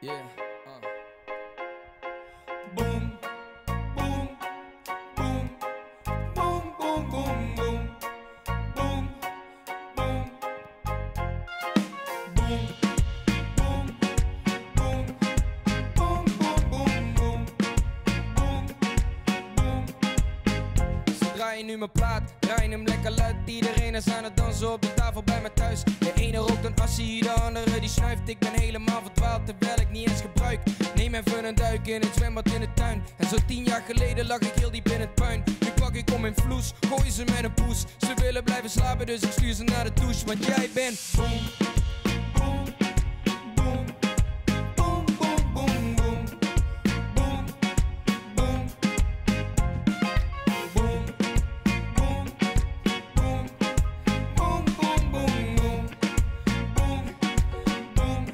Yeah. Boom, boom, boom, boom, boom, boom, boom, boom, boom, boom, boom, boom, boom, boom, boom, boom, boom. Ze draaien nu mijn plaat, draaien hem lekker luid. Iedereen is aan het dansen op de tafel bij me thuis. De ene rookt een assie, de andere die snuift. Ik ben helemaal verdwaald terwijl ik niet eens gebruik. Neem even een duik in het zwembad in de tuin. En zo 10 jaar geleden lag ik heel diep in het puin. Nu pak ik om in vloes, gooi ze met een poes. Ze willen blijven slapen dus ik stuur ze naar de douche. Want jij bent boom, boom, boom, boom, boom, boom, boom, boom, boom, boom, boom, boom, boom, boom, boom, boom, boom, boom.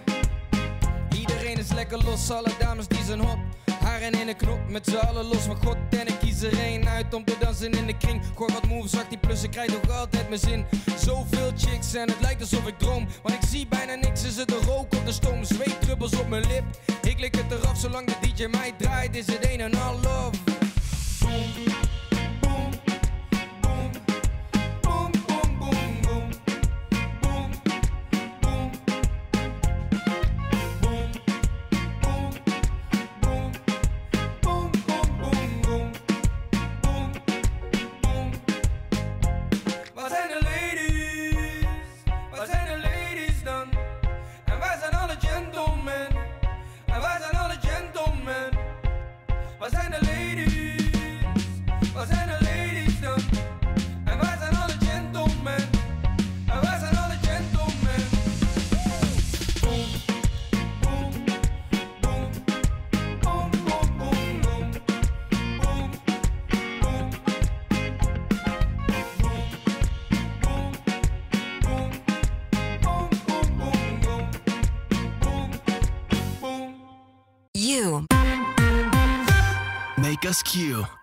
Iedereen is lekker los, alle dames die zijn hot. Haren in een knop, met z'n allen los van God. En ik kies er één uit om te dansen in de kring. Gooi wat moves, zag die plus, ik krijg nog altijd mijn zin. Zoveel chicks en het lijkt alsof ik droom. Want ik zie bijna niks, is het de rook of de stoom. Zweetdruppels op mijn lip, ik lik het eraf. Zolang de DJ mij draait is het een en al love. Boom, boom, boom, boom, boom, boom, boom, boom, boom, boom, boom, boom, boom, boom, boom, boom, boom. Waar zijn de ladies? Waar zijn de ladies dan? En waar zijn alle gentlemen? En waar zijn alle gentlemen? Waar zijn de ladies? Waar zijn de ladies dan? En waar zijn alle gentlemen? En waar zijn alle gentlemen? Boom, boom, boom, boom, boom, boom, boom, boom, boom, boom, boom, boom, boom, boom, boom, boom. You make us cue.